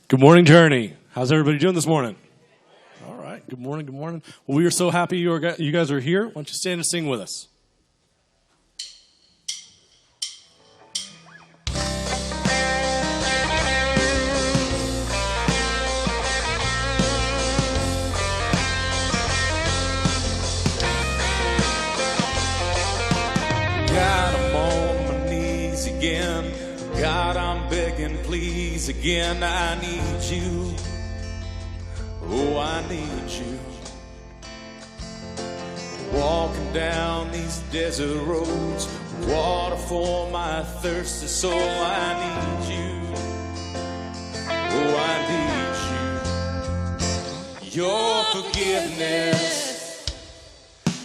Good morning, Journey. How's everybody doing this morning? All right. Good morning. Good morning. Well, we are so happy you guys are here. Why don't you stand and sing with us? God, I'm on my knees again. God, I'm begging, please again. I need you. Oh, I need you. Walking down these desert roads, water for my thirsty soul. I need you. Oh, I need you. Your forgiveness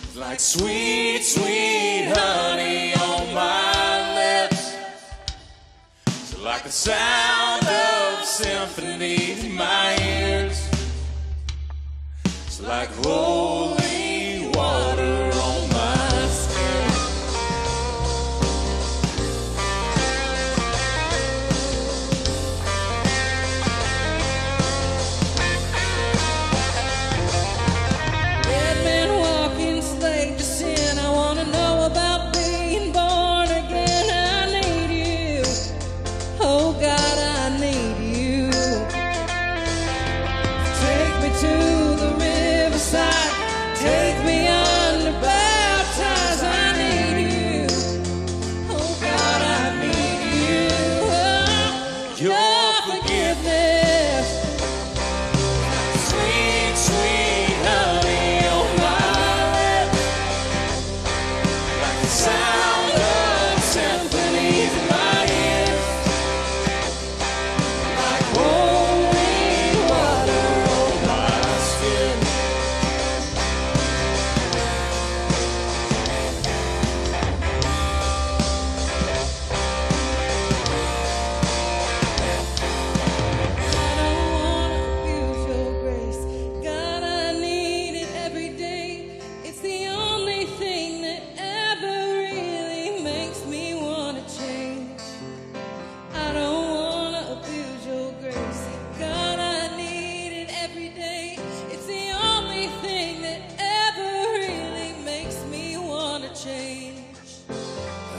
is like sweet, sweet honey on my lips. It's like the sound of symphonies in my ears. It's like holy water on my skin. Dead man walking, slave to sin. I want to know about being born again. I need you. Oh God, I need you. Take me to the riverside. Take me under baptize. I need you. Oh God, I need you. Oh, your forgiveness. Sweet, sweet honey on my lips. Like the sound of symphonies in my ears. Like holy water on my skin. I don't wanna abuse your grace. God, I need it every day. It's the only thing that ever really makes me wanna change. I don't wanna abuse your grace. God, I need it every day. It's the only thing that ever really makes me wanna change.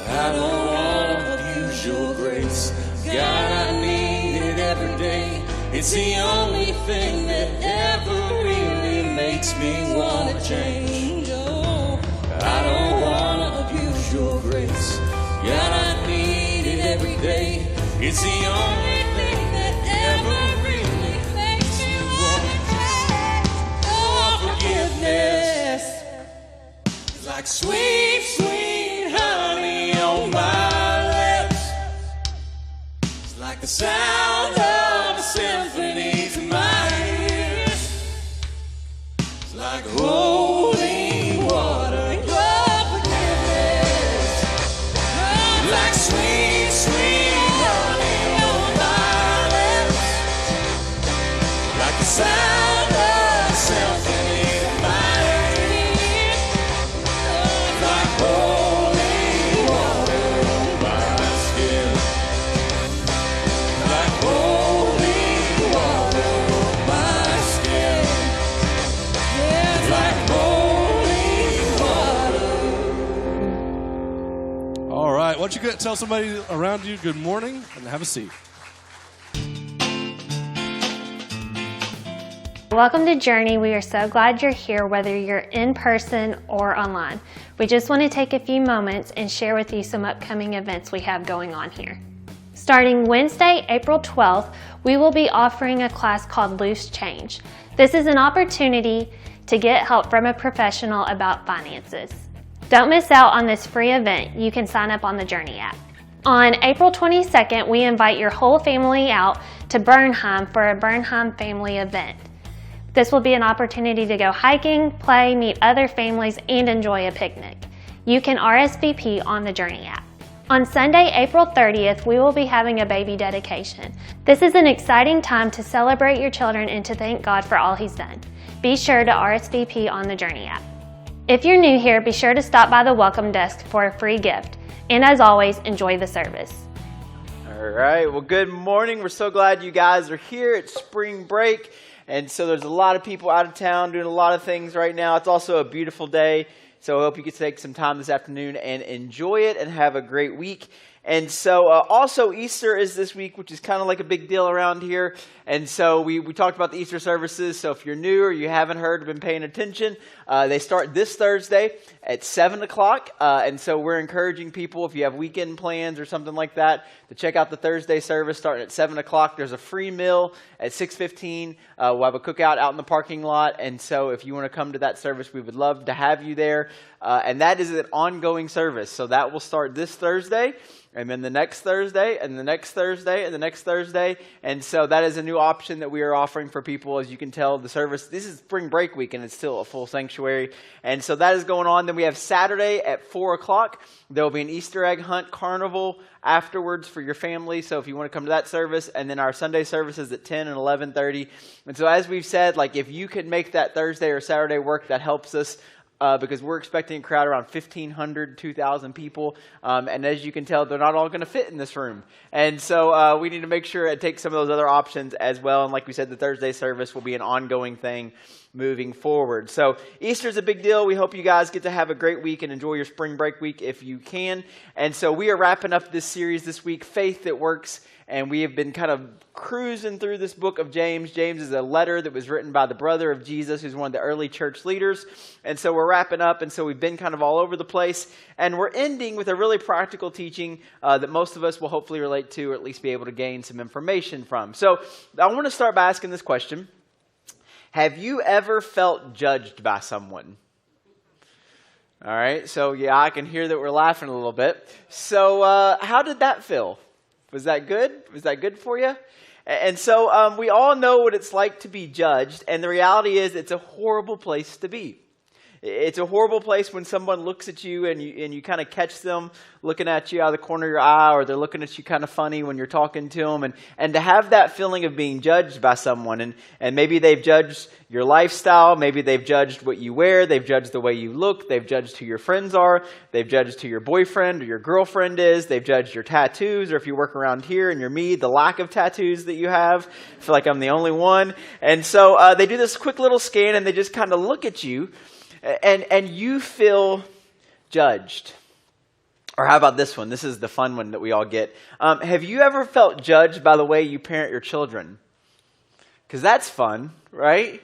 I don't wanna abuse your grace. God, I need it every day. It's the only thing that ever really makes me wanna change. Oh, I don't wanna abuse your grace. God, I need it every day. It's the only thing that ever really makes me wanna change. Oh, forgiveness is like sweet, sweet honey on my lips. It's like the sound of a symphony to my ears. It's like holy water. Your forgiveness, like sweet, sweet honey on my lips. Like the sound of a symphony to my ears. Like holy water on my skin. Like holy water on my skin. Like holy water. All right. Why don't you tell somebody around you good morning and have a seat. Welcome to Journey. We are so glad you're here, whether you're in person or online. We just want to take a few moments and share with you some upcoming events we have going on here. Starting Wednesday, April 12th, we will be offering a class called Loose Change. This is an opportunity to get help from a professional about finances. Don't miss out on this free event. You can sign up on the Journey app. On April 22nd, we invite your whole family out to Bernheim for a Bernheim family event. This will be an opportunity to go hiking, play, meet other families, and enjoy a picnic. You can RSVP on the Journey app. On Sunday, April 30th, we will be having a baby dedication. This is an exciting time to celebrate your children and to thank God for all He's done. Be sure to RSVP on the Journey app. If you're new here, be sure to stop by the welcome desk for a free gift. And as always, enjoy the service. All right. Well, good morning. We're so glad you guys are here. It's spring break. And so there's a lot of people out of town doing a lot of things right now. It's also a beautiful day. So I hope you can take some time this afternoon and enjoy it and have a great week. And so also Easter is this week, which is kind of like a big deal around here. And so we talked about the Easter services. So if you're new or you haven't heard or been paying attention, they start this Thursday at 7 o'clock. And so we're encouraging people, if you have weekend plans or something like that, to check out the Thursday service starting at 7 o'clock. There's a free meal at 6:15. We'll have a cookout out in the parking lot. And so if you want to come to that service, we would love to have you there. And that is an ongoing service. So that will start this Thursday. And then the next Thursday, and the next Thursday, and the next Thursday. And so that is a new option that we are offering for people. As you can tell, the service, this is spring break week, and it's still a full sanctuary. And so that is going on. Then we have Saturday at 4 o'clock. There will be an Easter egg hunt carnival afterwards for your family. So if you want to come to that service, and then our Sunday services at 10 and 11:30. And so as we've said, like if you could make that Thursday or Saturday work, that helps us. Because we're expecting a crowd around 1,500, 2,000 people. And as you can tell, they're not all going to fit in this room. And so we need to make sure it takes some of those other options as well. And like we said, the Thursday service will be an ongoing thing moving forward. So Easter's a big deal. We hope you guys get to have a great week and enjoy your spring break week if you can. And so we are wrapping up this series this week, Faith That Works. And we have been kind of cruising through this book of James. James is a letter that was written by the brother of Jesus, who's one of the early church leaders. And so we're wrapping up, and so we've been kind of all over the place. And we're ending with a really practical teaching that most of us will hopefully relate to, or at least be able to gain some information from. So I want to start by asking this question. Have you ever felt judged by someone? All right, so yeah, I can hear that we're laughing a little bit. So how did that feel? Was that good? Was that good for you? And so we all know what it's like to be judged. And the reality is it's a horrible place to be. It's a horrible place when someone looks at you and you kind of catch them looking at you out of the corner of your eye, or they're looking at you kind of funny when you're talking to them. And to have that feeling of being judged by someone, and maybe they've judged your lifestyle, maybe they've judged what you wear, they've judged the way you look, they've judged who your friends are, they've judged who your boyfriend or your girlfriend is, they've judged your tattoos, or if you work around here and you're me, the lack of tattoos that you have. I feel like I'm the only one. And so they do this quick little scan, and they just kind of look at you. And you feel judged. Or how about this one? This is the fun one that we all get. Have you ever felt judged by the way you parent your children? Because that's fun, right?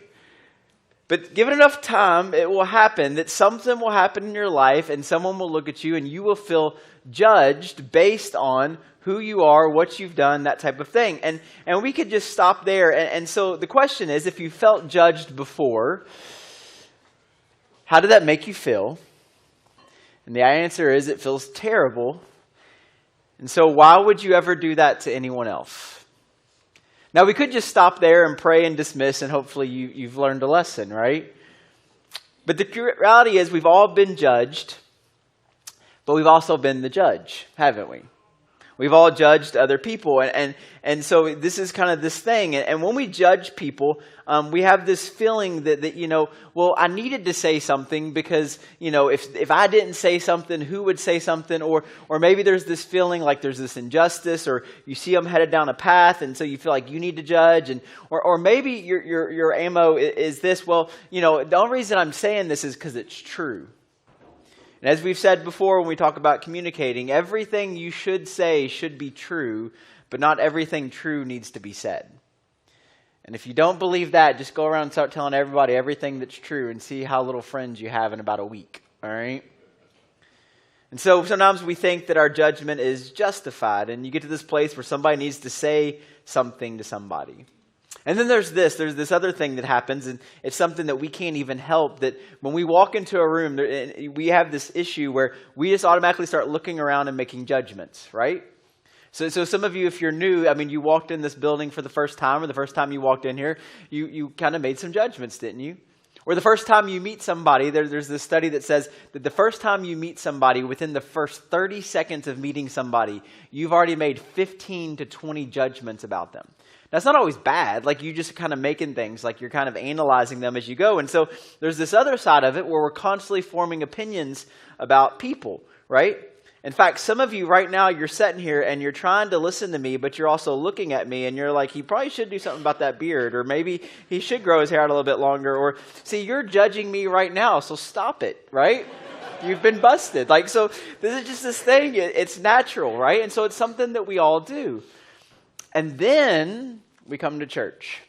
But given enough time, it will happen that something will happen in your life, and someone will look at you, and you will feel judged based on who you are, what you've done, that type of thing. And we could just stop there. And so the question is, if you felt judged before, how did that make you feel? And the answer is it feels terrible. And so why would you ever do that to anyone else? Now, we could just stop there and pray and dismiss, and hopefully you've learned a lesson, right? But the reality is we've all been judged, but we've also been the judge, haven't we? We've all judged other people, and so this is kind of this thing. And when we judge people, we have this feeling that well, I needed to say something because if I didn't say something, who would say something? Or maybe there's this feeling like there's this injustice, or you see them headed down a path, and so you feel like you need to judge. Or maybe your ammo is this. Well, the only reason I'm saying this is because it's true. And as we've said before when we talk about communicating, everything you should say should be true, but not everything true needs to be said. And if you don't believe that, just go around and start telling everybody everything that's true and see how little friends you have in about a week, all right? And so sometimes we think that our judgment is justified, and you get to this place where somebody needs to say something to somebody. And then there's this other thing that happens, and it's something that we can't even help, that when we walk into a room, we have this issue where we just automatically start looking around and making judgments, right? So some of you, if you're new, you walked in this building for the first time, or the first time you walked in here, you kind of made some judgments, didn't you? Or the first time you meet somebody, there's this study that says that the first time you meet somebody, within the first 30 seconds of meeting somebody, you've already made 15 to 20 judgments about them. That's not always bad. Like, you just kind of making things, like you're kind of analyzing them as you go. And so there's this other side of it where we're constantly forming opinions about people, right? In fact, some of you right now, you're sitting here and you're trying to listen to me, but you're also looking at me and you're like, he probably should do something about that beard, or maybe he should grow his hair out a little bit longer, or see, you're judging me right now, so stop it, right? You've been busted. Like, so this is just this thing. It's natural, right? And so it's something that we all do. And then we come to church.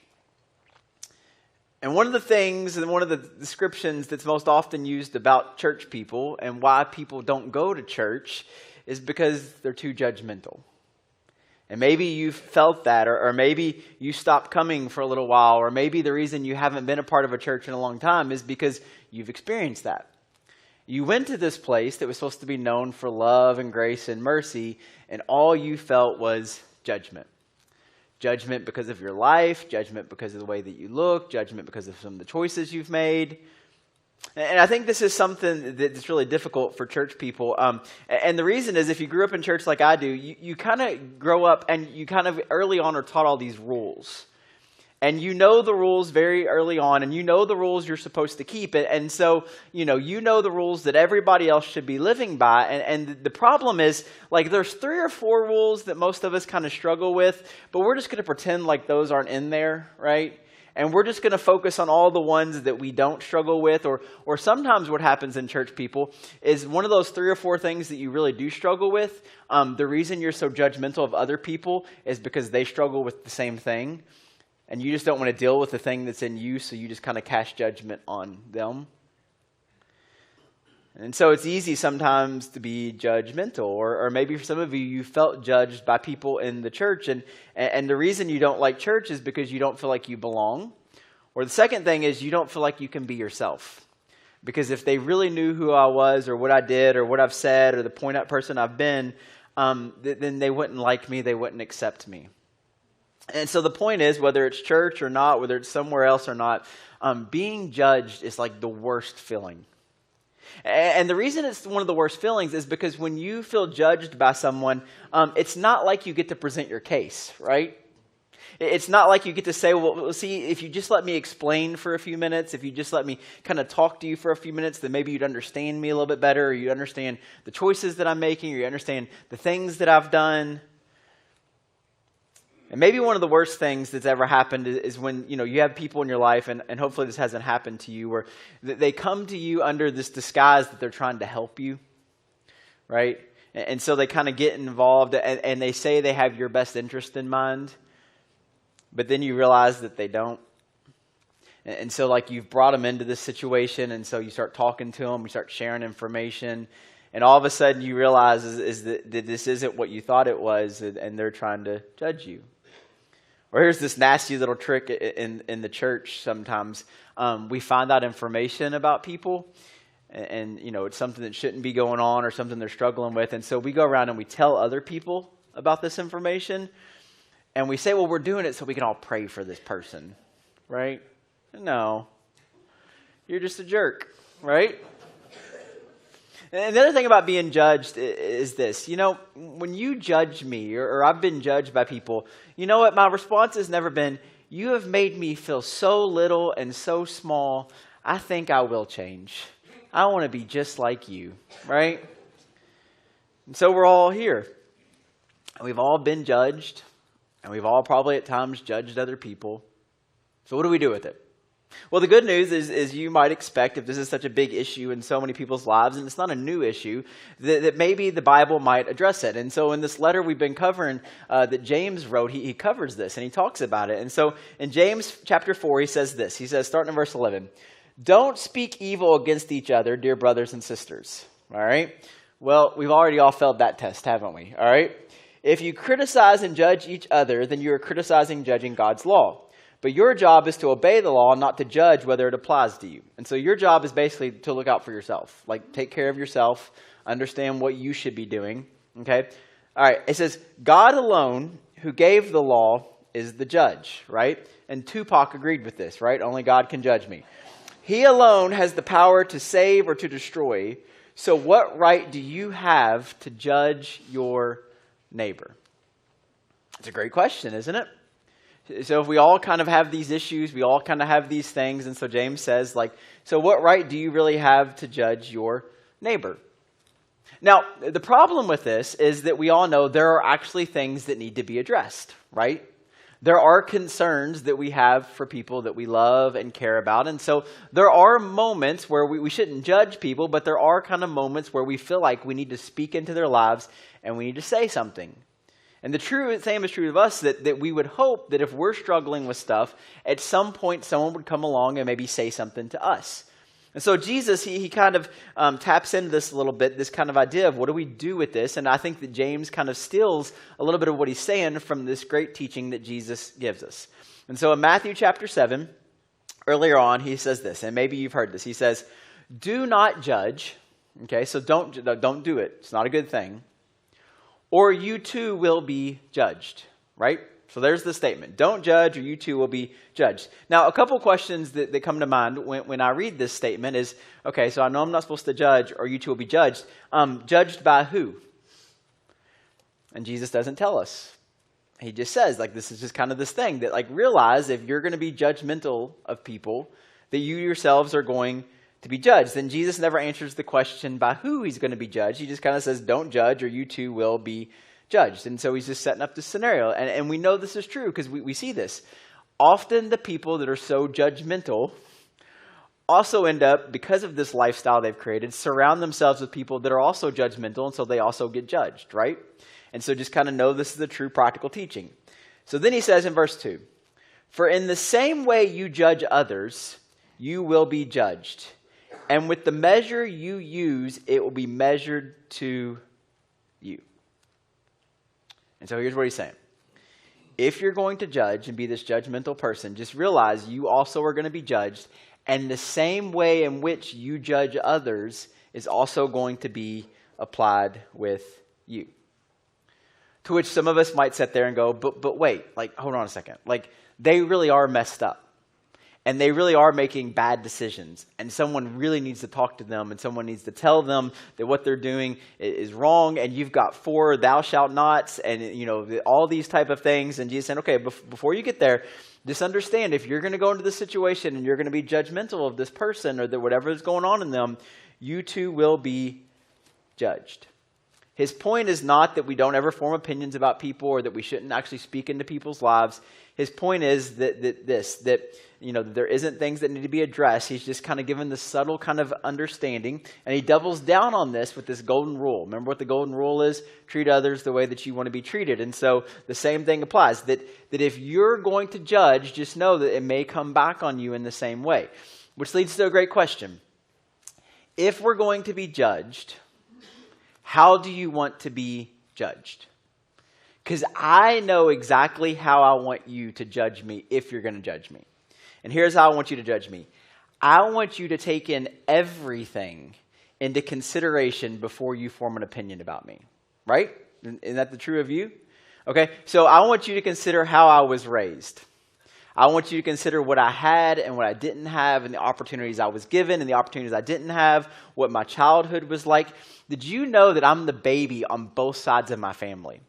And one of the things and one of the descriptions that's most often used about church people and why people don't go to church is because they're too judgmental. And maybe you've felt that, or maybe you stopped coming for a little while, or maybe the reason you haven't been a part of a church in a long time is because you've experienced that. You went to this place that was supposed to be known for love and grace and mercy, and all you felt was judgment. Judgment because of your life, judgment because of the way that you look, judgment because of some of the choices you've made. And I think this is something that's really difficult for church people. And the reason is, if you grew up in church like I do, you kind of grow up and you kind of early on are taught all these rules. And you know the rules very early on, and you know the rules you're supposed to keep. And so, you know the rules that everybody else should be living by. And the problem is, like, there's 3 or 4 rules that most of us kind of struggle with, but we're just going to pretend like those aren't in there, right? And we're just going to focus on all the ones that we don't struggle with. Or sometimes what happens in church people is one of those 3 or 4 things that you really do struggle with, the reason you're so judgmental of other people is because they struggle with the same thing. And you just don't want to deal with the thing that's in you, so you just kind of cast judgment on them. And so it's easy sometimes to be judgmental. Or maybe for some of you, you felt judged by people in the church. And the reason you don't like church is because you don't feel like you belong. Or the second thing is you don't feel like you can be yourself. Because if they really knew who I was, or what I did, or what I've said, or the point-out person I've been, then they wouldn't like me, they wouldn't accept me. And so the point is, whether it's church or not, whether it's somewhere else or not, being judged is like the worst feeling. And the reason it's one of the worst feelings is because when you feel judged by someone, it's not like you get to present your case, right? It's not like you get to say, well, see, if you just let me explain for a few minutes, if you just let me kind of talk to you for a few minutes, then maybe you'd understand me a little bit better, or you'd understand the choices that I'm making, or you understand the things that I've done. And maybe one of the worst things that's ever happened is when, you have people in your life, and hopefully this hasn't happened to you, where they come to you under this disguise that they're trying to help you, right? And so they kind of get involved, and they say they have your best interest in mind, but then you realize that they don't. And so, like, you've brought them into this situation, and so you start talking to them, you start sharing information, and all of a sudden you realize is that this isn't what you thought it was, and they're trying to judge you. Or here's this nasty little trick in the church sometimes. We find out information about people, and it's something that shouldn't be going on or something they're struggling with. And so we go around and we tell other people about this information. And we say, well, we're doing it so we can all pray for this person, right? No. You're just a jerk, right? And the other thing about being judged is this. When you judge me, or I've been judged by people, you know what? My response has never been, you have made me feel so little and so small, I think I will change. I want to be just like you, right? And so we're all here. And we've all been judged, and we've all probably at times judged other people. So what do we do with it? Well, the good news is you might expect, if this is such a big issue in so many people's lives, and it's not a new issue, that maybe the Bible might address it. And so in this letter we've been covering that James wrote, he covers this, and he talks about it. And so in James chapter 4, he says this. He says, starting in verse 11, "Don't speak evil against each other, dear brothers and sisters." All right? Well, we've already all failed that test, haven't we? All right? "If you criticize and judge each other, then you are criticizing, judging God's law. But your job is to obey the law, not to judge whether it applies to you." And so your job is basically to look out for yourself. Like, take care of yourself, understand what you should be doing. Okay? All right. It says, "God alone, who gave the law, is the judge," right? And Tupac agreed with this, right? Only God can judge me. "He alone has the power to save or to destroy. So what right do you have to judge your neighbor?" It's a great question, isn't it? So if we all kind of have these issues, we all kind of have these things, and so James says, so what right do you really have to judge your neighbor? Now, the problem with this is that we all know there are actually things that need to be addressed, right? There are concerns that we have for people that we love and care about. And so there are moments where we shouldn't judge people, but there are kind of moments where we feel like we need to speak into their lives and we need to say something. And the same is true of us, that we would hope that if we're struggling with stuff, at some point someone would come along and maybe say something to us. And so Jesus, he kind of taps into this a little bit, this kind of idea of what do we do with this? And I think that James kind of steals a little bit of what he's saying from this great teaching that Jesus gives us. And so in Matthew chapter 7, earlier on, he says this, and maybe you've heard this. He says, do not judge. Okay, so don't do it. It's not a good thing. Or you too will be judged, right? So there's the statement. Don't judge or you too will be judged. Now, a couple questions that come to mind when I read this statement is, okay, so I know I'm not supposed to judge or you too will be judged. Judged by who? And Jesus doesn't tell us. He just says, like, this is just kind of this thing that, like, realize if you're going to be judgmental of people, that you yourselves are going to be judged. Then Jesus never answers the question by who he's going to be judged. He just kind of says, don't judge or you too will be judged. And so he's just setting up this scenario. And we know this is true because we see this. Often the people that are so judgmental also end up, because of this lifestyle they've created, surround themselves with people that are also judgmental, and so they also get judged, right? And so just kind of know this is the true practical teaching. So then he says in verse 2, for in the same way you judge others, you will be judged. And with the measure you use, it will be measured to you. And so here's what he's saying. If you're going to judge and be this judgmental person, just realize you also are going to be judged. And the same way in which you judge others is also going to be applied with you. To which some of us might sit there and go, but wait, like, hold on a second. Like, they really are messed up. And they really are making bad decisions. And someone really needs to talk to them. And someone needs to tell them that what they're doing is wrong. And you've got 4 thou shalt nots and, you know, all these type of things. And Jesus said, okay, before you get there, just understand if you're going to go into this situation and you're going to be judgmental of this person or that whatever is going on in them, you too will be judged. His point is not that we don't ever form opinions about people or that we shouldn't actually speak into people's lives. His point is that you know, there isn't things that need to be addressed. He's just kind of given this subtle kind of understanding. And he doubles down on this with this golden rule. Remember what the golden rule is? Treat others the way that you want to be treated. And so the same thing applies. That if you're going to judge, just know that it may come back on you in the same way. Which leads to a great question. If we're going to be judged, how do you want to be judged? Because I know exactly how I want you to judge me if you're going to judge me. And here's how I want you to judge me. I want you to take in everything into consideration before you form an opinion about me. Right? Isn't that the true of you? Okay, so I want you to consider how I was raised. I want you to consider what I had and what I didn't have and the opportunities I was given and the opportunities I didn't have, what my childhood was like. Did you know that I'm the baby on both sides of my family?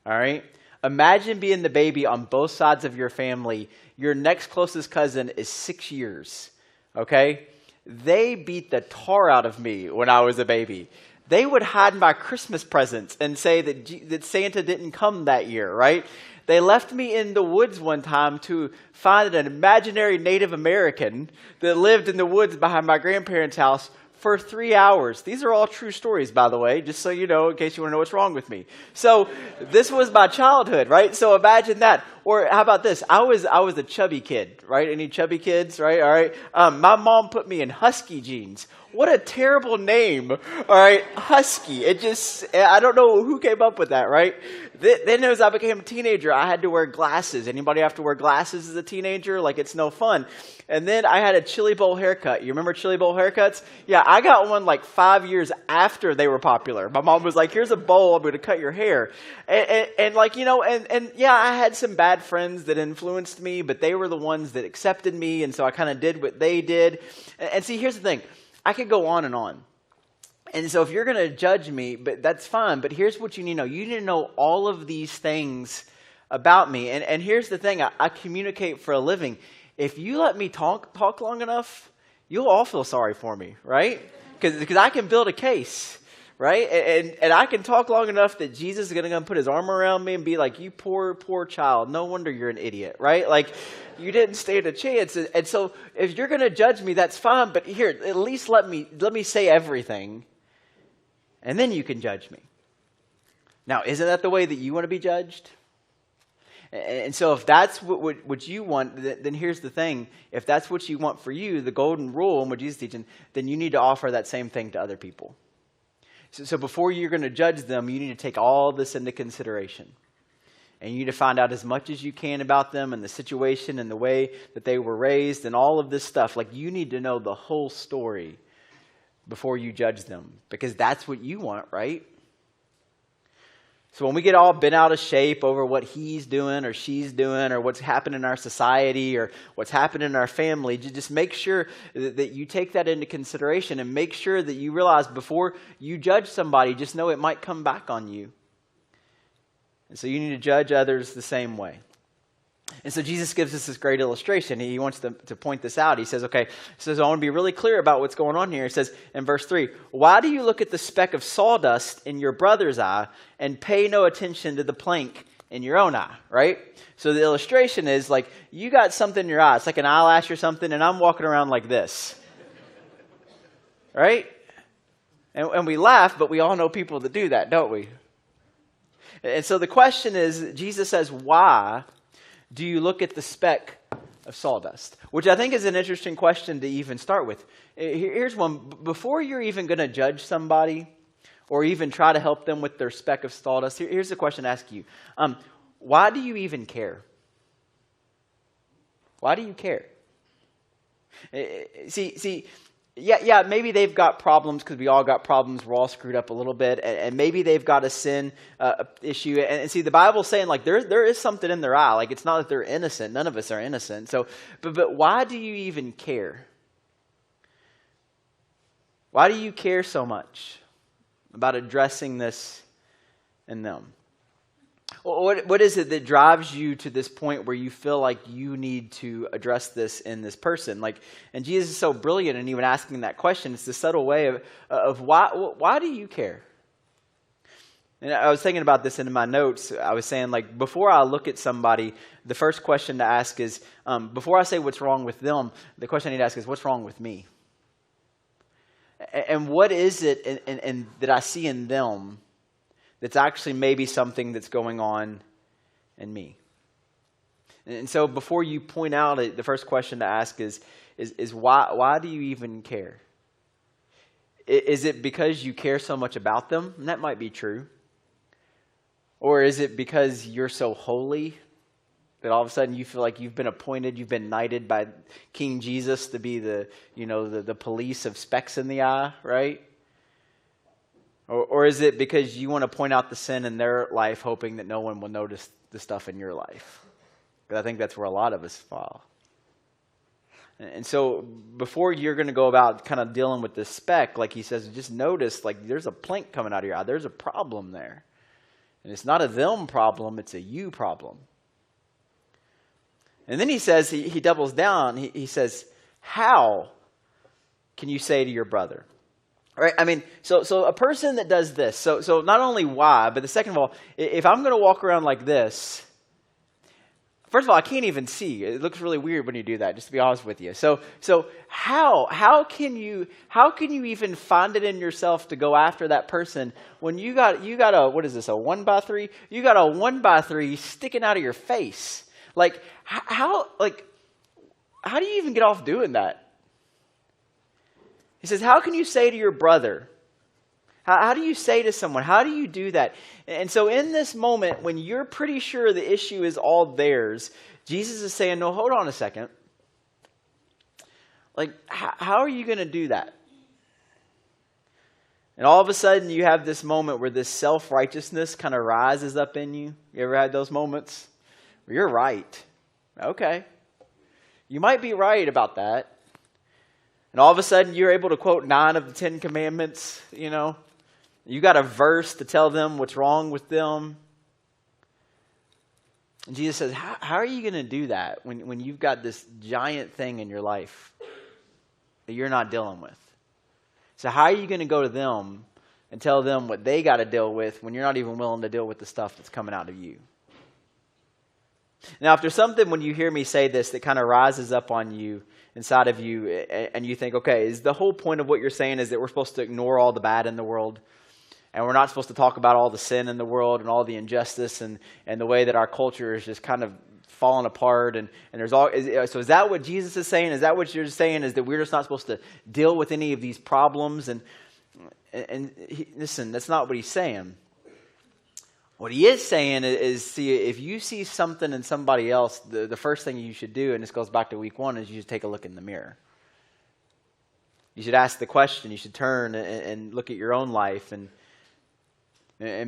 All right? Imagine being the baby on both sides of your family. Your next closest cousin is 6 years, okay? They beat the tar out of me when I was a baby. They would hide my Christmas presents and say that Santa didn't come that year, right? They left me in the woods one time to find an imaginary Native American that lived in the woods behind my grandparents' house for 3 hours. These are all true stories, by the way, just so you know, in case you want to know what's wrong with me. So this was my childhood, right? So imagine that. Or how about this? I was a chubby kid, right? Any chubby kids, right? All right. My mom put me in husky jeans. What a terrible name. All right. Husky. I don't know who came up with that, right? Then as I became a teenager, I had to wear glasses. Anybody have to wear glasses as a teenager? Like, it's no fun. And then I had a chili bowl haircut. You remember chili bowl haircuts? Yeah, I got one like 5 years after they were popular. My mom was like, here's a bowl. I'm going to cut your hair. And like, you know, and yeah, I had some bad friends that influenced me, but they were the ones that accepted me. And so I kind of did what they did. And see, here's the thing. I could go on and on. And so if you're going to judge me, but that's fine. But here's what you need to know. You need to know all of these things about me. And here's the thing. I communicate for a living. If you let me talk long enough, you'll all feel sorry for me, right? Because I can build a case, right? And I can talk long enough that Jesus is going to put his arm around me and be like, you poor, poor child. No wonder you're an idiot, right? Like, you didn't stand a chance. And so if you're going to judge me, that's fine. But here, at least let me say everything. And then you can judge me. Now, isn't that the way that you want to be judged? And so if that's what you want, then here's the thing. If that's what you want for you, the golden rule and what Jesus is teaching, then you need to offer that same thing to other people. So before you're going to judge them, you need to take all this into consideration. And you need to find out as much as you can about them and the situation and the way that they were raised and all of this stuff. Like, you need to know the whole story before you judge them, because that's what you want, right? So when we get all bent out of shape over what he's doing or she's doing or what's happening in our society or what's happening in our family, just make sure that you take that into consideration and make sure that you realize before you judge somebody, just know it might come back on you. And so you need to judge others the same way. And so Jesus gives us this great illustration. He wants to point this out. He says, I want to be really clear about what's going on here. He says in verse 3, why do you look at the speck of sawdust in your brother's eye and pay no attention to the plank in your own eye, right? So the illustration is like, you got something in your eye. It's like an eyelash or something, and I'm walking around like this, right? And we laugh, but we all know people that do that, don't we? And so the question is, Jesus says, why do you look at the speck of sawdust? Which I think is an interesting question to even start with. Here's one. Before you're even going to judge somebody or even try to help them with their speck of sawdust, here's the question to ask you. Why do you even care? Why do you care? See, yeah, maybe they've got problems because we all got problems. We're all screwed up a little bit. And maybe they've got a sin issue. And see, the Bible's saying like there is something in their eye. Like, it's not that they're innocent. None of us are innocent. So, but why do you even care? Why do you care so much about addressing this in them? What is it that drives you to this point where you feel like you need to address this in this person? Like, and Jesus is so brilliant in even asking that question. It's the subtle way of why do you care? And I was thinking about this in my notes. I was saying, like, before I look at somebody, the first question to ask is, before I say what's wrong with them, the question I need to ask is, what's wrong with me? And what is it in that I see in them that's actually maybe something that's going on in me? And so before you point out it, the first question to ask is why do you even care? Is it because you care so much about them? And that might be true. Or is it because you're so holy that all of a sudden you feel like you've been appointed, you've been knighted by King Jesus to be the police of specks in the eye, right? Or is it because you want to point out the sin in their life, hoping that no one will notice the stuff in your life? Because I think that's where a lot of us fall. And so before you're going to go about kind of dealing with this speck, like he says, just notice, like, there's a plank coming out of your eye. There's a problem there. And it's not a them problem, it's a you problem. And then he says, he doubles down. He says, how can you say to your brother? Right? I mean, so a person that does this, so not only why, but the second of all, if I'm going to walk around like this, first of all, I can't even see. It looks really weird when you do that, just to be honest with you. So how can you even find it in yourself to go after that person when you got a, what is this, a 1x3? You got a 1x3 sticking out of your face. Like, how do you even get off doing that? He says, how can you say to your brother? How do you say to someone? How do you do that? And so in this moment, when you're pretty sure the issue is all theirs, Jesus is saying, no, hold on a second. Like, how are you going to do that? And all of a sudden, you have this moment where this self-righteousness kind of rises up in you. You ever had those moments? Where you're right. Okay. You might be right about that. And all of a sudden, you're able to quote 9 of the 10 commandments, you know. You got a verse to tell them what's wrong with them. And Jesus says, how are you going to do that when you've got this giant thing in your life that you're not dealing with? So how are you going to go to them and tell them what they got to deal with when you're not even willing to deal with the stuff that's coming out of you. Now, if there's something when you hear me say this that kind of rises up on you, inside of you, and you think, okay, is the whole point of what you're saying is that we're supposed to ignore all the bad in the world, and we're not supposed to talk about all the sin in the world and all the injustice and the way that our culture is just kind of falling apart, and there's all, so is that what Jesus is saying? Is that what you're saying, is that we're just not supposed to deal with any of these problems? Listen, that's not what he's saying. What he is saying is, see, if you see something in somebody else, the first thing you should do, and this goes back to week 1, is you should take a look in the mirror. You should ask the question. You should turn and look at your own life. And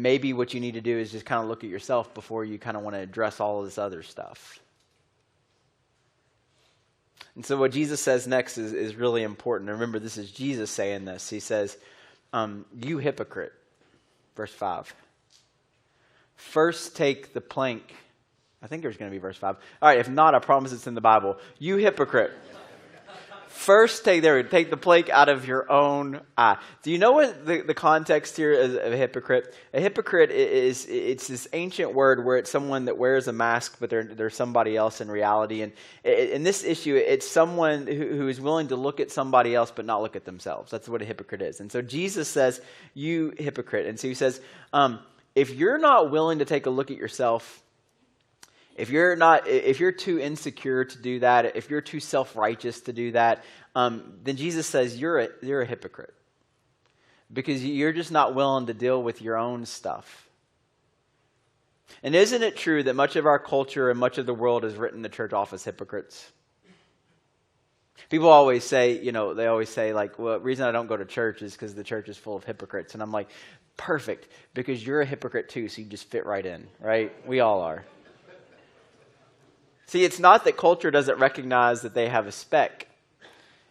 maybe what you need to do is just kind of look at yourself before you kind of want to address all of this other stuff. And so what Jesus says next is really important. Remember, this is Jesus saying this. He says, you hypocrite, verse 5. First take the plank. I think there's going to be verse 5. All right, if not, I promise it's in the Bible. You hypocrite. First take the plank out of your own eye. Do you know what the context here is of a hypocrite? A hypocrite it's this ancient word where it's someone that wears a mask, but they're somebody else in reality. And in this issue, it's someone who is willing to look at somebody else but not look at themselves. That's what a hypocrite is. And so Jesus says, you hypocrite. And so he says, if you're not willing to take a look at yourself, if you're too insecure to do that, if you're too self-righteous to do that, then Jesus says you're a hypocrite, because you're just not willing to deal with your own stuff. And isn't it true that much of our culture and much of the world has written the church off as hypocrites? People always say, they always say like, well, the reason I don't go to church is because the church is full of hypocrites. And I'm like, perfect, because you're a hypocrite too, so you just fit right in, right? We all are. See, it's not that culture doesn't recognize that they have a speck.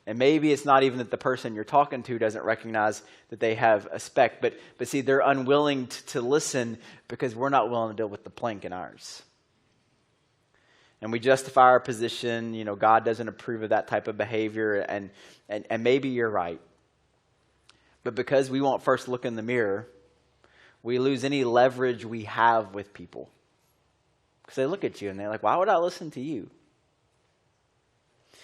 And maybe it's not even that the person you're talking to doesn't recognize that they have a speck. But see, they're unwilling to listen because we're not willing to deal with the plank in ours. And we justify our position. God doesn't approve of that type of behavior. And maybe you're right. But because we won't first look in the mirror, we lose any leverage we have with people. Because they look at you and they're like, why would I listen to you?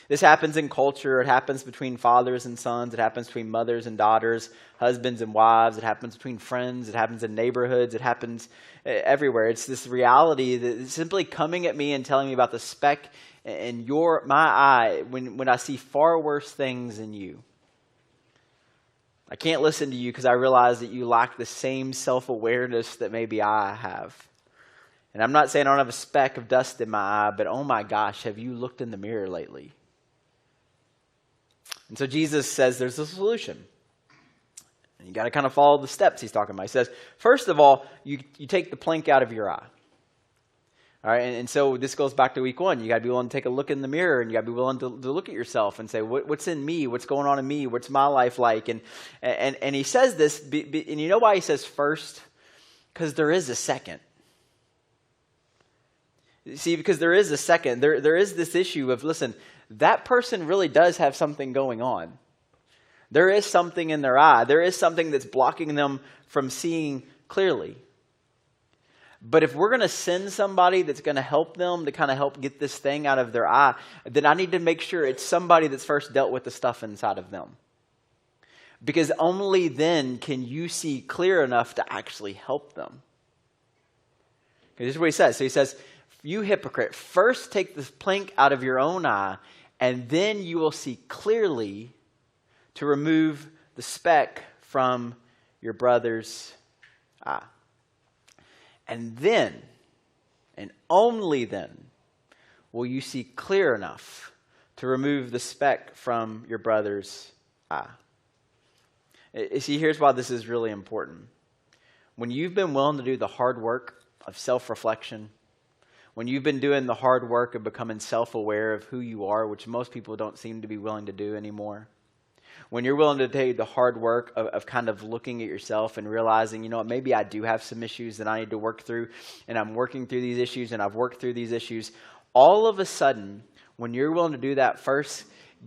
This happens in culture. It happens between fathers and sons. It happens between mothers and daughters, husbands and wives. It happens between friends. It happens in neighborhoods. It happens everywhere. It's this reality that is simply coming at me and telling me about the speck in my eye when I see far worse things in you. I can't listen to you because I realize that you lack the same self-awareness that maybe I have. And I'm not saying I don't have a speck of dust in my eye, but oh my gosh, have you looked in the mirror lately? And so Jesus says there's a solution. And you got to kind of follow the steps he's talking about. He says, first of all, you take the plank out of your eye. All right, and so this goes back to week 1. You got to be willing to take a look in the mirror, and you got to be willing to look at yourself and say, what's in me? What's going on in me? What's my life like? And he says this, and you know why he says first? Because there is a second. See, because there is a second. There is this issue of, listen, that person really does have something going on. There is something in their eye. There is something that's blocking them from seeing clearly. But if we're going to send somebody that's going to help them to kind of help get this thing out of their eye, then I need to make sure it's somebody that's first dealt with the stuff inside of them. Because only then can you see clear enough to actually help them. This is what he says. So he says, you hypocrite, first take this plank out of your own eye, and then you will see clearly to remove the speck from your brother's eye. And then, and only then, will you see clear enough to remove the speck from your brother's eye. See, here's why this is really important. When you've been willing to do the hard work of self-reflection, when you've been doing the hard work of becoming self-aware of who you are, which most people don't seem to be willing to do anymore, when you're willing to take the hard work of kind of looking at yourself and realizing, you know what, maybe I do have some issues that I need to work through, and I'm working through these issues, and I've worked through these issues, all of a sudden, when you're willing to do that first,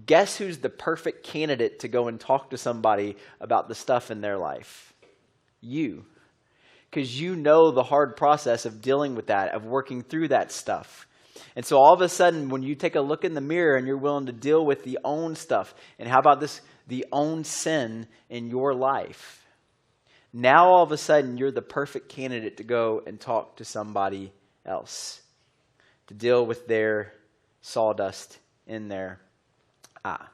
guess who's the perfect candidate to go and talk to somebody about the stuff in their life? You. Because you know the hard process of dealing with that, of working through that stuff. And so all of a sudden, when you take a look in the mirror and you're willing to deal with the own stuff, and how about this, the own sin in your life, now all of a sudden you're the perfect candidate to go and talk to somebody else, to deal with their sawdust in their eye.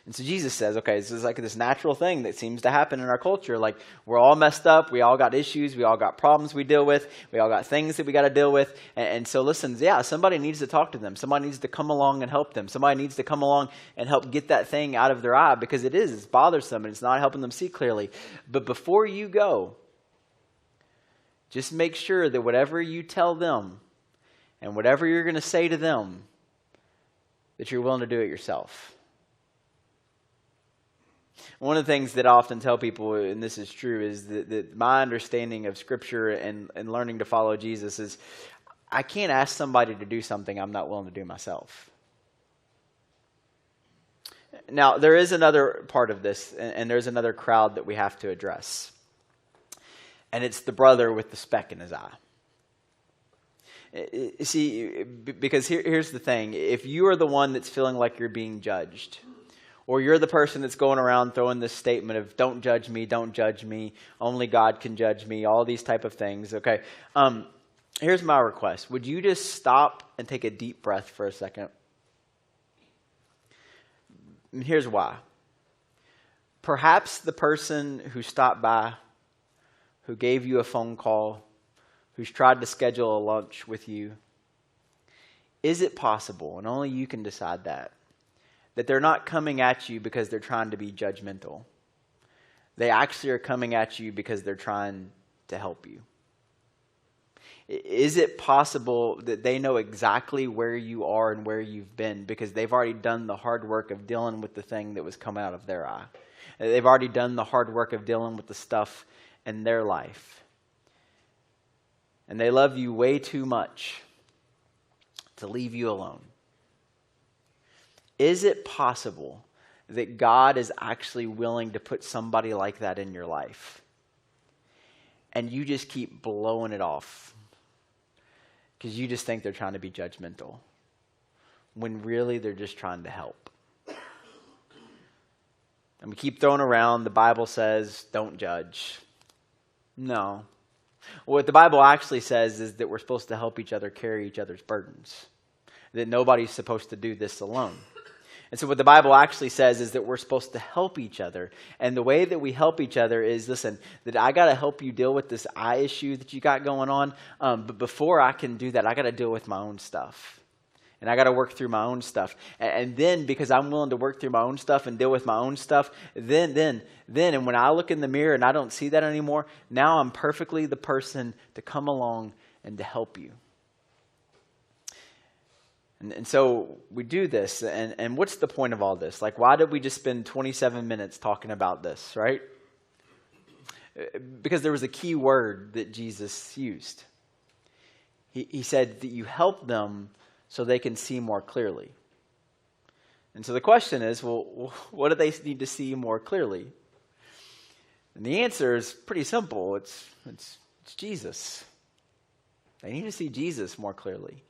And so Jesus says, okay, this is like this natural thing that seems to happen in our culture. Like, we're all messed up. We all got issues. We all got problems we deal with. We all got things that we got to deal with. And so listen, yeah, somebody needs to talk to them. Somebody needs to come along and help them. Somebody needs to come along and help get that thing out of their eye, because it's bothersome and it's not helping them see clearly. But before you go, just make sure that whatever you tell them and whatever you're going to say to them, that you're willing to do it yourself. One of the things that I often tell people, and this is true, is that my understanding of Scripture and learning to follow Jesus is I can't ask somebody to do something I'm not willing to do myself. Now, there is another part of this, and there's another crowd that we have to address. And it's the brother with the speck in his eye. You see, because here's the thing. If you are the one that's feeling like you're being judged, or you're the person that's going around throwing this statement of don't judge me, only God can judge me, all these type of things, okay? Here's my request. Would you just stop and take a deep breath for a second? And here's why. Perhaps the person who stopped by, who gave you a phone call, who's tried to schedule a lunch with you, is it possible, and only you can decide that they're not coming at you because they're trying to be judgmental? They actually are coming at you because they're trying to help you. Is it possible that they know exactly where you are and where you've been because they've already done the hard work of dealing with the thing that was coming out of their eye? They've already done the hard work of dealing with the stuff in their life. And they love you way too much to leave you alone. Is it possible that God is actually willing to put somebody like that in your life, and you just keep blowing it off because you just think they're trying to be judgmental, when really they're just trying to help? And we keep throwing around, the Bible says, don't judge. No. What the Bible actually says is that we're supposed to help each other carry each other's burdens, that nobody's supposed to do this alone. And so what the Bible actually says is that we're supposed to help each other. And the way that we help each other is, listen, that I got to help you deal with this eye issue that you got going on. But before I can do that, I got to deal with my own stuff. And I got to work through my own stuff. And then because I'm willing to work through my own stuff and deal with my own stuff, then, and when I look in the mirror and I don't see that anymore, now I'm perfectly the person to come along and to help you. And so we do this, and what's the point of all this? Like, why did we just spend 27 minutes talking about this, right? Because there was a key word that Jesus used. He said that you help them so they can see more clearly. And so the question is, well, what do they need to see more clearly? And the answer is pretty simple. It's Jesus. They need to see Jesus more clearly.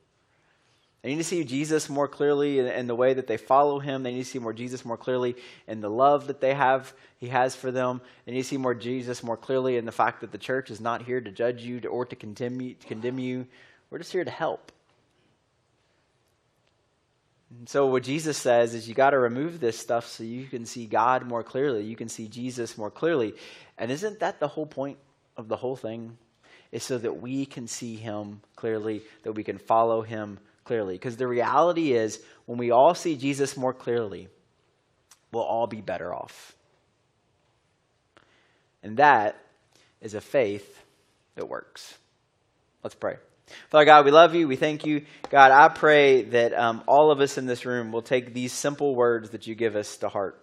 They need to see Jesus more clearly in the way that they follow him. They need to see more Jesus more clearly in the love that he has for them. They need to see more Jesus more clearly in the fact that the church is not here to judge you or to condemn you. We're just here to help. And so what Jesus says is you got to remove this stuff so you can see God more clearly. You can see Jesus more clearly. And isn't that the whole point of the whole thing? Is so that we can see him clearly, that we can follow him clearly. Because the reality is, when we all see Jesus more clearly, we'll all be better off. And that is a faith that works. Let's pray. Father God, we love you. We thank you. God, I pray that all of us in this room will take these simple words that you give us to heart.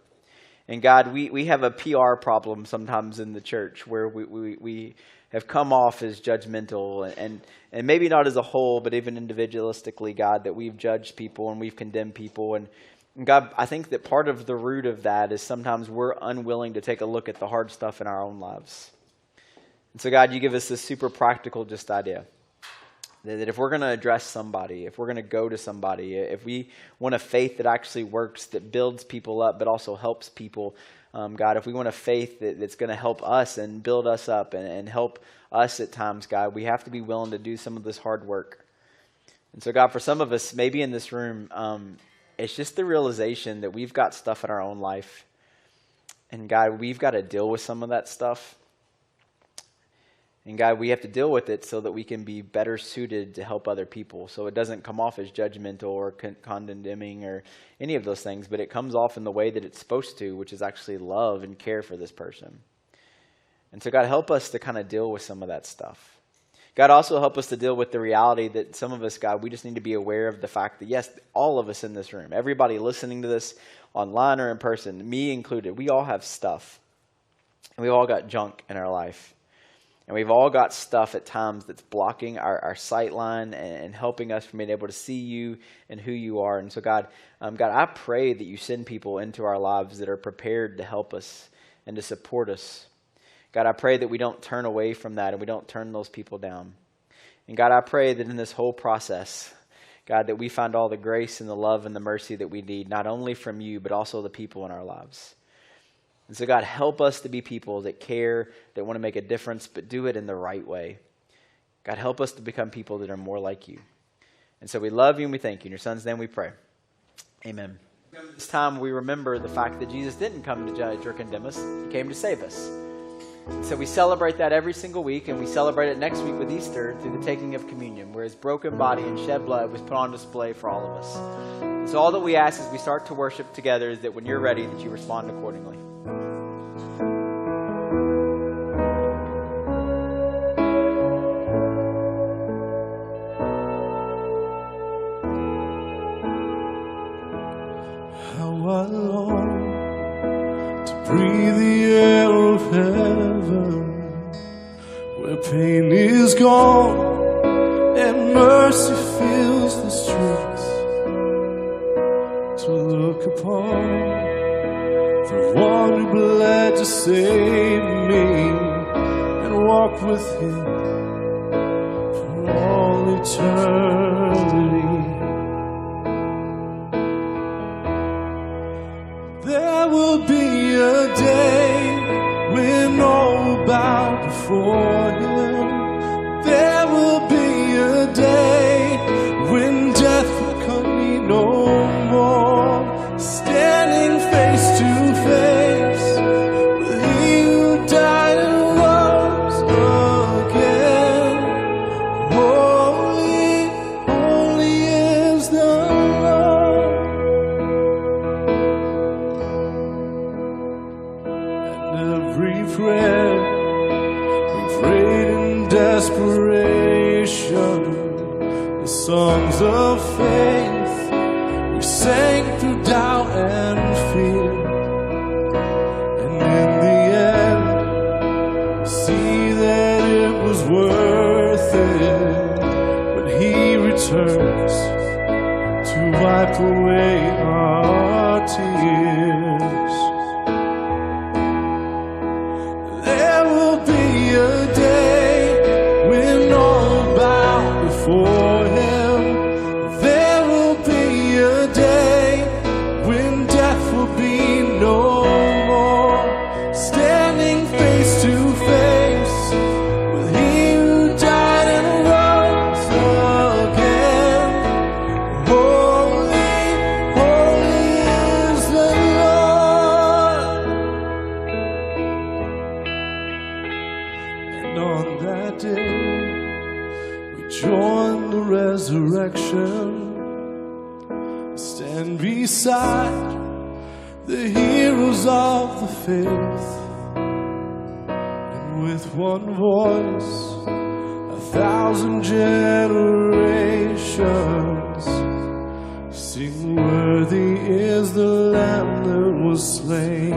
And God, we have a PR problem sometimes in the church where we have come off as judgmental and maybe not as a whole, but even individualistically, God, that we've judged people and we've condemned people. And And God, I think that part of the root of that is sometimes we're unwilling to take a look at the hard stuff in our own lives. And so God, you give us this super practical just idea that if we're going to address somebody, if we're going to go to somebody, if we want a faith that actually works, that builds people up, but also helps people, God, if we want a faith that's going to help us and build us up and help us at times, God, we have to be willing to do some of this hard work. And so, God, for some of us, maybe in this room, it's just the realization that we've got stuff in our own life. And God, we've got to deal with some of that stuff. And God, we have to deal with it so that we can be better suited to help other people. So it doesn't come off as judgmental or condemning or any of those things, but it comes off in the way that it's supposed to, which is actually love and care for this person. And so God, help us to kind of deal with some of that stuff. God, also help us to deal with the reality that some of us, God, we just need to be aware of the fact that, yes, all of us in this room, everybody listening to this online or in person, me included, we all have stuff. And we've all got junk in our life. And we've all got stuff at times that's blocking our sight line and helping us from being able to see you and who you are. And so, God, I pray that you send people into our lives that are prepared to help us and to support us. God, I pray that we don't turn away from that and we don't turn those people down. And God, I pray that in this whole process, God, that we find all the grace and the love and the mercy that we need, not only from you, but also the people in our lives. And so, God, help us to be people that care, that want to make a difference, but do it in the right way. God, help us to become people that are more like you. And so we love you and we thank you. In your son's name we pray. Amen. This time we remember the fact that Jesus didn't come to judge or condemn us. He came to save us. And so we celebrate that every single week, and we celebrate it next week with Easter through the taking of communion, where his broken body and shed blood was put on display for all of us. And so all that we ask as we start to worship together is that when you're ready, that you respond accordingly. How I long to breathe the air of heaven, where pain is gone and mercy fills the streets, to look upon the one who bled to save me and walk with him for all eternity. There will be a day when all will bow before him. There will be a day when death will come me no more. Standing face to face with he who died and rose again. Holy, holy is the Lord. And every prayer we prayed in desperation, the songs of faith we sang through doubt and fear, and in the end see that it was worth it when he returns to wipe away our tears. There will be a day when all bow before him. There will be a day when death will be no more. Standing face to face with he who died and rose again. Holy, holy is the Lord. And on that day we join the resurrection, stand beside the heroes of the faith, and with one voice 1,000 generations sing, worthy is the Lamb that was slain.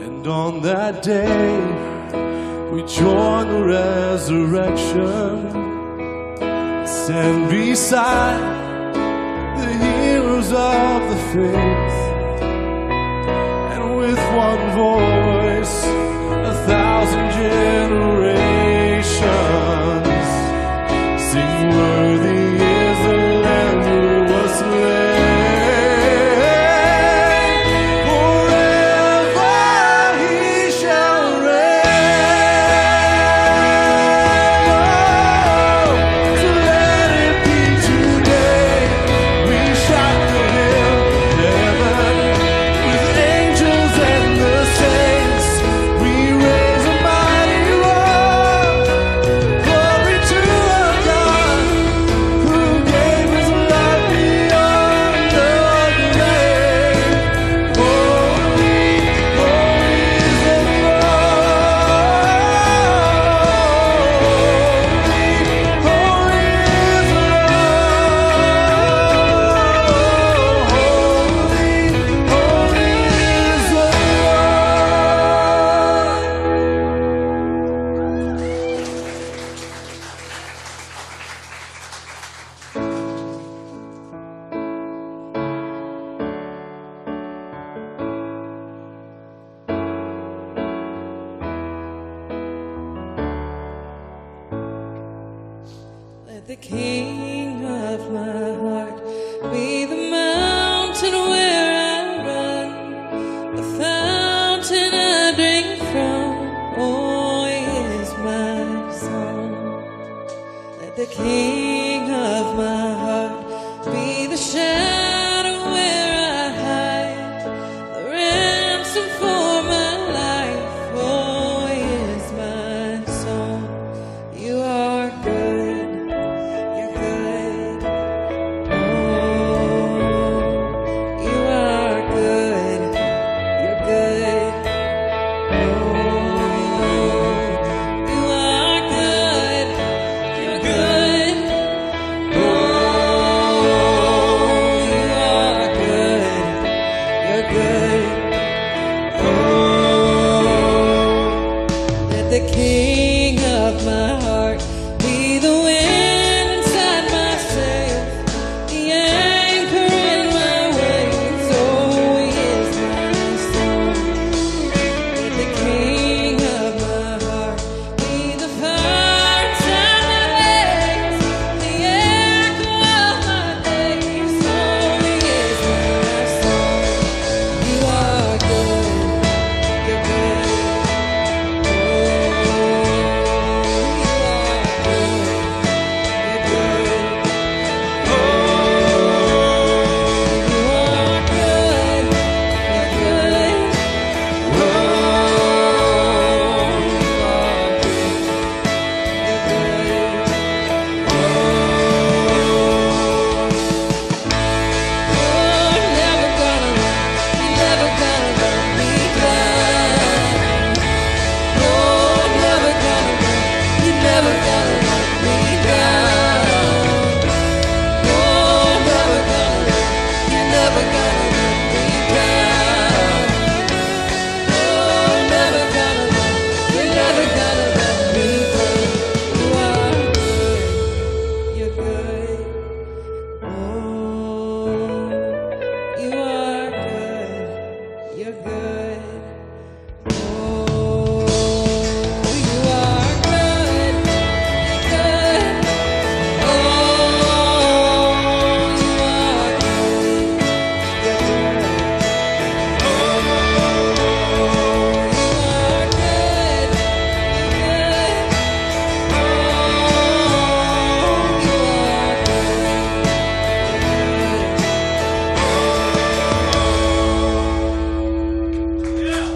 And on that day we join the resurrection, stand beside the heroes heroes of the faith, and with one voice, 1,000 generations sing, worthy is the Lamb who was slain. Forever he shall reign. So let it be today. We shout the hymn of heaven with angels and the saints. We raise a mighty roar. Glory to our God who gave his life beyond the grave. Holy, holy is the Lord. Holy is the Lord. Holy, holy is the Let the King of my heart be the mountain where I run, the fountain I drink from. Oh, he is my song. Let the King of my heart be the shadow where I hide, the ransom for my life. Oh, he is my song. You are good. You're good. Oh, you are good. You're good. Oh, you are good. You're good. Oh, you are good. You're good. Oh, let the King of my heart be the wind inside my sails, the anchor in my waves. Oh, he is my song. Let the King of my heart be the fire inside my veins, the echo of my days. Oh, he is my song. You are good. You're good. Oh, you are good. You're good. Oh, you are good. You're good. Oh, you are good. You're never gonna let me down. You're never gonna let me down. You're never gonna let me down. You're never gonna let me down. You are good. You're good. Oh, you are good. You're good. Oh, you are good. Good. Oh, you are good. You're good. Oh, you are good. You're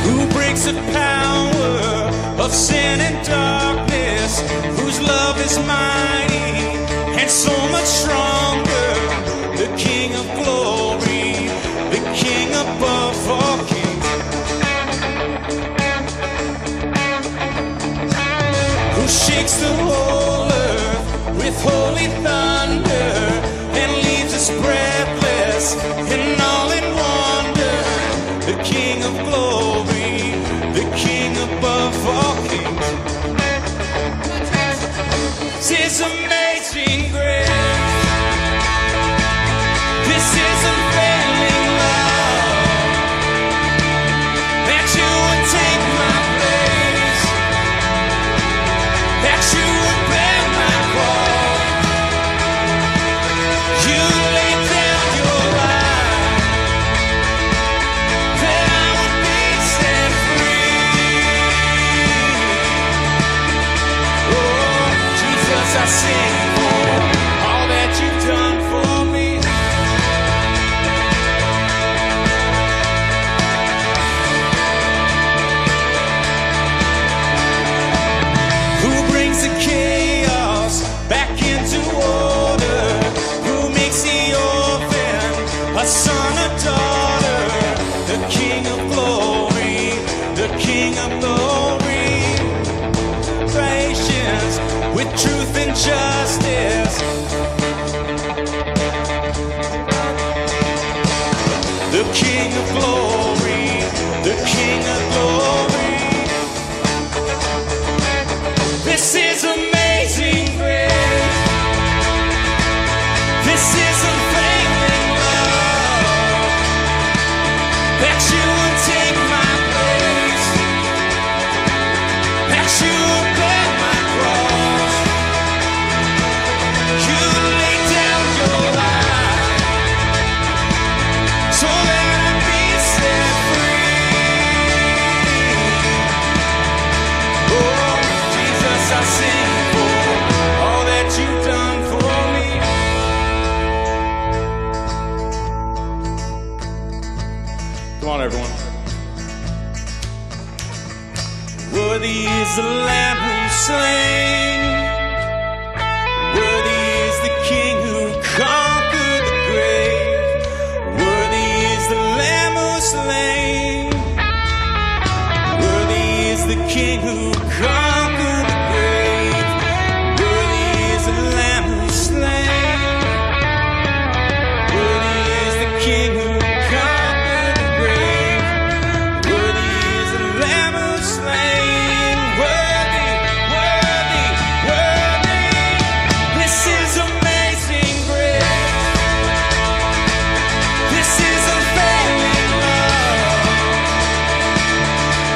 who breaks the power of sin and darkness, whose love is mighty and so much stronger, the King of glory, the King justice. The King of glory, the King of glory. This is amazing grace. This is unfailing love. That you would take my place, that you would bear my cross. You laid down your life so that I'd be set free. Oh, Jesus, I sing for all that you've done for me. Come on, everyone. Worthy is the Lamb who's slain. Worthy is the King who conquered the grave. Worthy is the Lamb who's slain. Worthy is the King who conquered the grave. Worthy is the Lamb who's slain. Worthy is the King who conquered the grave. Worthy is the Lamb who's slain. Worthy, worthy, worthy. This is amazing grace. This is unfailing love.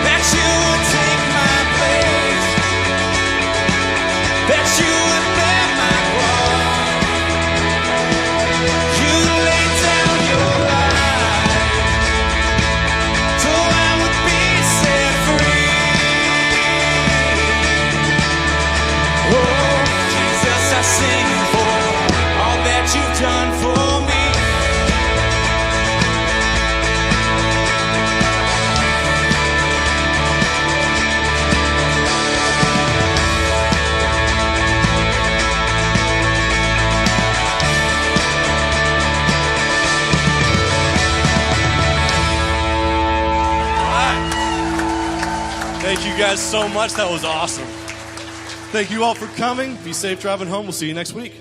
That you would take my place, that you would bear my cross. You laid down your life so I would be set free. Oh, Jesus, I sing for all that you've done for me. Thank you guys so much. That was awesome. Thank you all for coming. Be safe driving home. We'll see you next week.